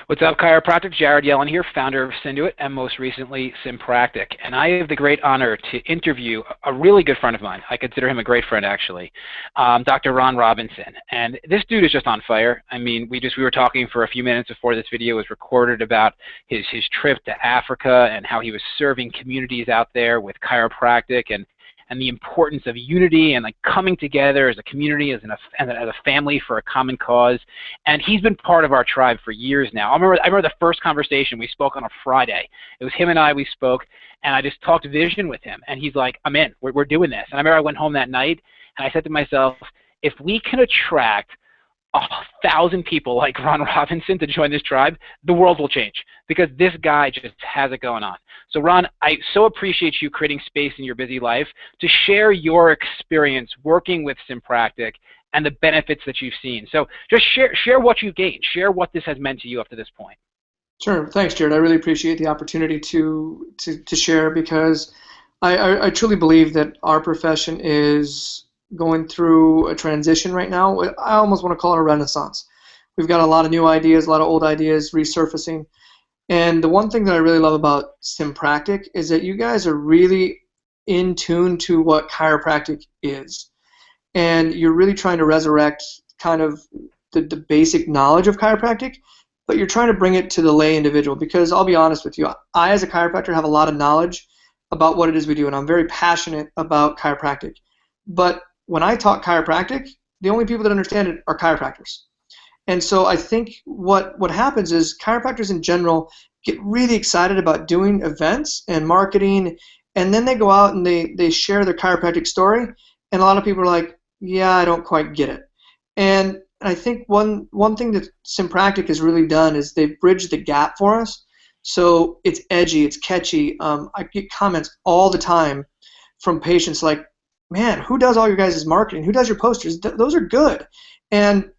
What's up, chiropractic? Jared Yellen here, founder of Synduit and most recently SYNPRACTIC. And I have the great honor to interview a really good friend of mine. I consider him a great friend, actually, Dr. Ron Robinson. And this dude is just on fire. I mean, we were talking for a few minutes before this video was recorded about his trip to Africa and how he was serving communities out there with chiropractic and the importance of unity and like coming together as a community, as a family for a common cause. And he's been part of our tribe for years now. I remember the first conversation, we spoke on a Friday. It was him and I, we spoke, and I just talked vision with him. And he's like, I'm in, we're doing this. And I remember I went home that night and I said to myself, if we can attract 1,000 people like Ron Robinson to join this tribe, the world will change because this guy just has it going on. So Ron, I so appreciate you creating space in your busy life to share your experience working with SYNPRACTIC and the benefits that you've seen. So just share what you've gained, share what this has meant to you up to this point. Sure, thanks, Jared. I really appreciate the opportunity to share because I truly believe that our profession is going through a transition right now. I almost want to call it a renaissance. We've got a lot of new ideas, a lot of old ideas resurfacing. And the one thing that I really love about SYNPRACTIC is that you guys are really in tune to what chiropractic is. And you're really trying to resurrect kind of the basic knowledge of chiropractic, but you're trying to bring it to the lay individual because I'll be honest with you, I as a chiropractor have a lot of knowledge about what it is we do, and I'm very passionate about chiropractic. But when I talk chiropractic, the only people that understand it are chiropractors. And so I think what happens is chiropractors in general get really excited about doing events and marketing, and then they go out and they share their chiropractic story, and a lot of people are like, yeah, I don't quite get it. And I think one thing that SYNPRACTIC has really done is they've bridged the gap for us. So it's edgy, it's catchy. I get comments all the time from patients like, man, who does all your guys' marketing? Who does your posters? Those are good. And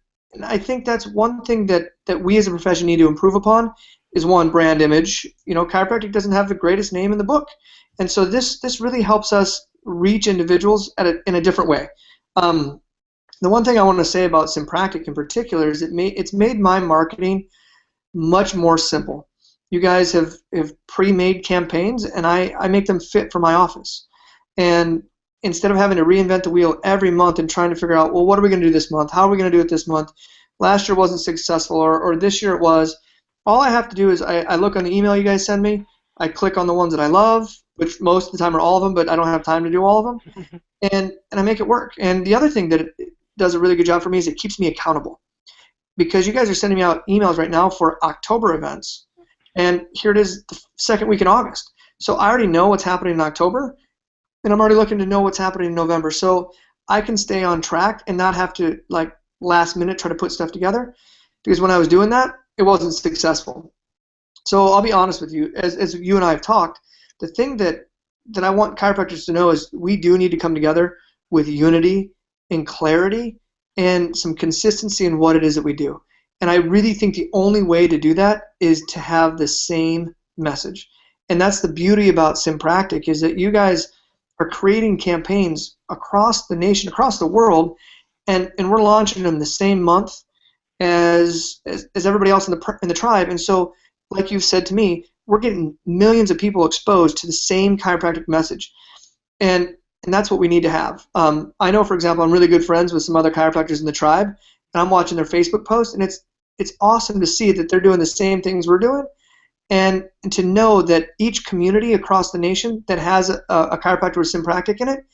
I think that's one thing that we as a profession need to improve upon is one, brand image. You know, chiropractic doesn't have the greatest name in the book. And so this really helps us reach individuals in a different way. The one thing I want to say about SYNPRACTIC in particular is it's made my marketing much more simple. You guys have pre-made campaigns, and I make them fit for my office. And instead of having to reinvent the wheel every month and trying to figure out, well, what are we going to do this month? How are we going to do it this month? Last year wasn't successful, or this year it was. All I have to do is I look on the email you guys send me, I click on the ones that I love, which most of the time are all of them, but I don't have time to do all of them, and I make it work. And the other thing that it does a really good job for me is it keeps me accountable. Because you guys are sending me out emails right now for October events, and here it is the second week in August. So I already know what's happening in October, and I'm already looking to know what's happening in November, so I can stay on track and not have to like last minute try to put stuff together, because when I was doing that, it wasn't successful. So I'll be honest with you, as you and I have talked, the thing that I want chiropractors to know is we do need to come together with unity and clarity and some consistency in what it is that we do. And I really think the only way to do that is to have the same message. And that's the beauty about SYNPRACTIC, is that you guys are creating campaigns across the nation, across the world, and we're launching them the same month as everybody else in the tribe. And so, like you've said to me, we're getting millions of people exposed to the same chiropractic message, and that's what we need to have. I know, for example, I'm really good friends with some other chiropractors in the tribe, and I'm watching their Facebook posts, and it's awesome to see that they're doing the same things we're doing. And to know that each community across the nation that has a chiropractor with SYNPRACTIC in it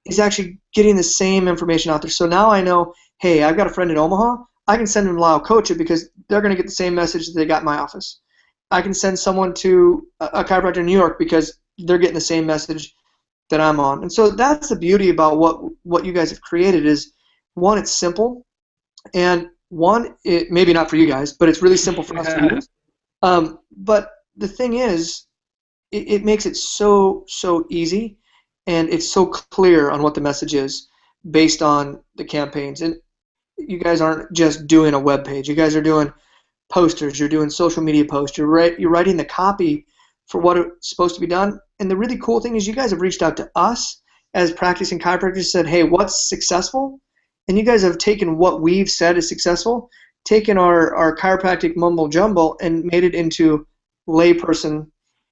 is actually getting the same information out there. So now I know, hey, I've got a friend in Omaha. I can send them to Lyle Coach it because they're going to get the same message that they got in my office. I can send someone to a chiropractor in New York because they're getting the same message that I'm on. And so that's the beauty about what you guys have created is, one, it's simple, and one, it maybe not for you guys, but it's really simple for us to use. But the thing is, it makes it so easy, and it's so clear on what the message is based on the campaigns. And you guys aren't just doing a web page. You guys are doing posters. You're doing social media posts. You're writing the copy for what is supposed to be done. And the really cool thing is you guys have reached out to us as practicing chiropractors and said, hey, what's successful? And you guys have taken what we've said is successful taken our chiropractic mumbo jumbo and made it into layperson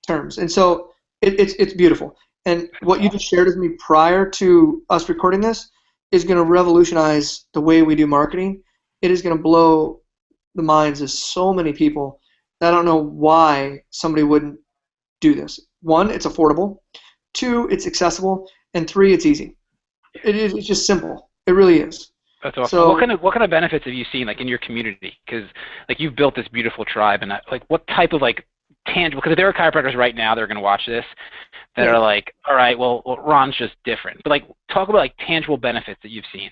terms. And so it's beautiful. And what you just shared with me prior to us recording this is going to revolutionize the way we do marketing. It is going to blow the minds of so many people that I don't know why somebody wouldn't do this. One, it's affordable. Two, it's accessible. And three, it's easy. It's just simple. It really is. That's awesome. So, what kind of benefits have you seen like in your community? Because like you've built this beautiful tribe, and like what type of like tangible? Because there are chiropractors right now that are going to watch this that are like, all right, well, Ron's just different. But like, talk about like tangible benefits that you've seen.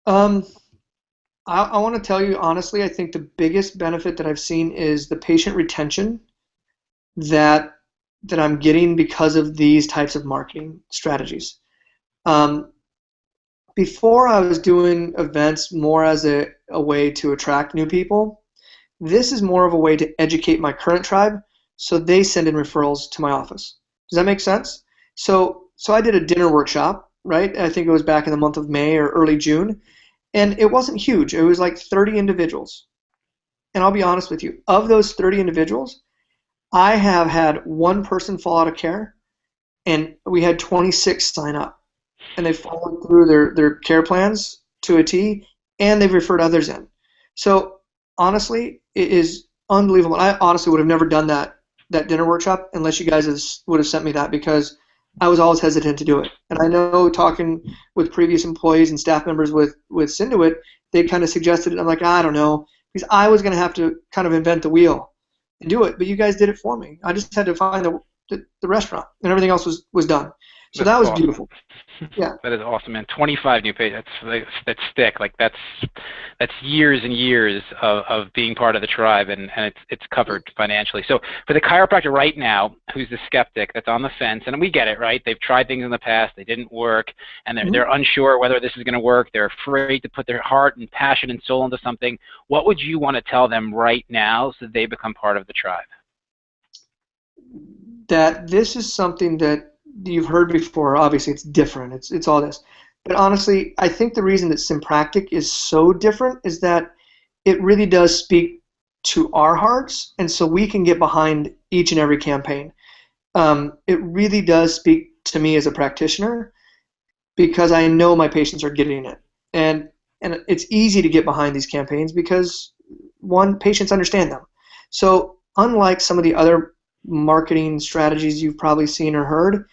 I want to tell you honestly, I think the biggest benefit that I've seen is the patient retention that I'm getting because of these types of marketing strategies. Before I was doing events more as a way to attract new people. This is more of a way to educate my current tribe so they send in referrals to my office. Does that make sense? So I did a dinner workshop, right? I think it was back in the month of May or early June, and it wasn't huge. It was like 30 individuals. And I'll be honest with you, of those 30 individuals, I have had one person fall out of care, and we had 26 sign up. And they followed through their care plans to a T, and they've referred others in. So honestly, it is unbelievable. I honestly would have never done that dinner workshop unless you guys would have sent me that, because I was always hesitant to do it. And I know talking with previous employees and staff members with Synduit, they kind of suggested it. I'm like, I don't know, because I was going to have to kind of invent the wheel and do it. But you guys did it for me. I just had to find the restaurant, and everything else was done. So that was awesome. Beautiful. Yeah. That is awesome, man. 25 new pages. That's stick. Like that's years and years of being part of the tribe, and it's covered financially. So for the chiropractor right now, who's the skeptic that's on the fence, and we get it, right? They've tried things in the past, they didn't work, and they're unsure whether this is going to work. They're afraid to put their heart and passion and soul into something. What would you want to tell them right now so they become part of the tribe? That this is something that you've heard before. Obviously, it's different. It's all this. But honestly, I think the reason that SYNPRACTIC is so different is that it really does speak to our hearts, and so we can get behind each and every campaign. It really does speak to me as a practitioner because I know my patients are getting it. And it's easy to get behind these campaigns because, one, patients understand them. So unlike some of the other marketing strategies you've probably seen or heard,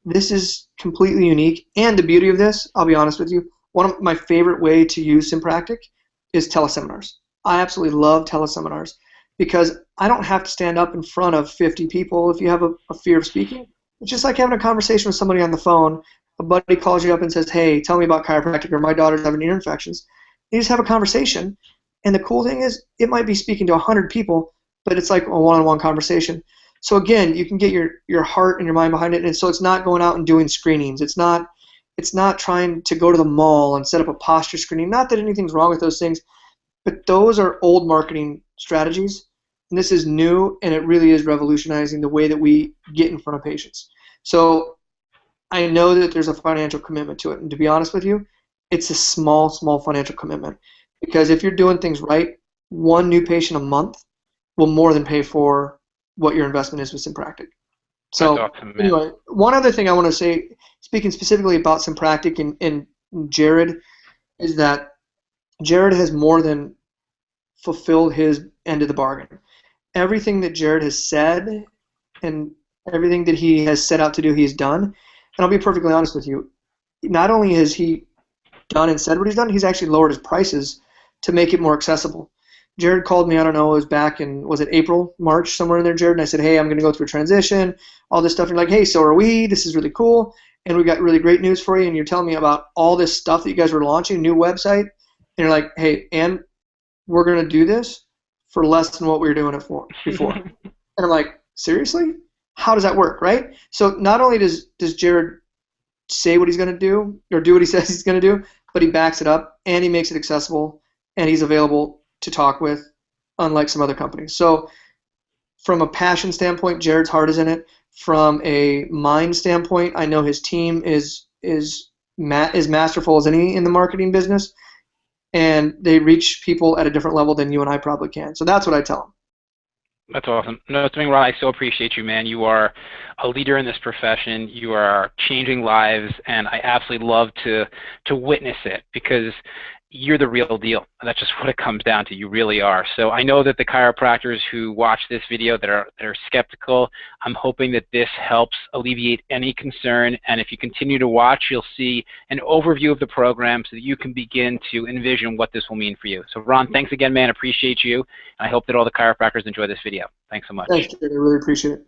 this is completely unique. And the beauty of this, I'll be honest with you, one of my favorite way to use SYNPRACTIC is teleseminars. I absolutely love teleseminars because I don't have to stand up in front of 50 people if you have a fear of speaking. It's just like having a conversation with somebody on the phone. A buddy calls you up and says, hey, tell me about chiropractic, or my daughter's having ear infections. You just have a conversation. And the cool thing is it might be speaking to 100 people, but it's like a one-on-one conversation. So again, you can get your heart and your mind behind it, and so it's not going out and doing screenings. It's not trying to go to the mall and set up a posture screening. Not that anything's wrong with those things, but those are old marketing strategies, and this is new, and it really is revolutionizing the way that we get in front of patients. So I know that there's a financial commitment to it, and to be honest with you, it's a small financial commitment, because if you're doing things right, one new patient a month will more than pay for what your investment is with SYNPRACTIC. So awesome, anyway, one other thing I want to say, speaking specifically about SYNPRACTIC and Jared, is that Jared has more than fulfilled his end of the bargain. Everything that Jared has said and everything that he has set out to do, he's done. And I'll be perfectly honest with you, not only has he done and said what he's done, he's actually lowered his prices to make it more accessible. Jared called me, I don't know, it was back in, was it April, March, somewhere in there, Jared, and I said, hey, I'm going to go through a transition, all this stuff. And you're like, hey, so are we, this is really cool, and we got really great news for you, and you're telling me about all this stuff that you guys were launching, new website, and you're like, hey, and we're going to do this for less than what we were doing it for before. And I'm like, seriously? How does that work, right? So not only does Jared say what he's going to do, or do what he says he's going to do, but he backs it up, and he makes it accessible, and he's available to talk with, unlike some other companies. So from a passion standpoint, Jared's heart is in it. From a mind standpoint, I know his team is masterful as any in the marketing business, and they reach people at a different level than you and I probably can. So that's what I tell them. That's awesome. No, Ron, I so appreciate you, man. You are a leader in this profession. You are changing lives, and I absolutely love to witness it, because you're the real deal. That's just what it comes down to. You really are. So I know that the chiropractors who watch this video that are skeptical, I'm hoping that this helps alleviate any concern. And if you continue to watch, you'll see an overview of the program so that you can begin to envision what this will mean for you. So Ron, thanks again, man. Appreciate you. I hope that all the chiropractors enjoy this video. Thanks so much. Thanks, Jared. I really appreciate it.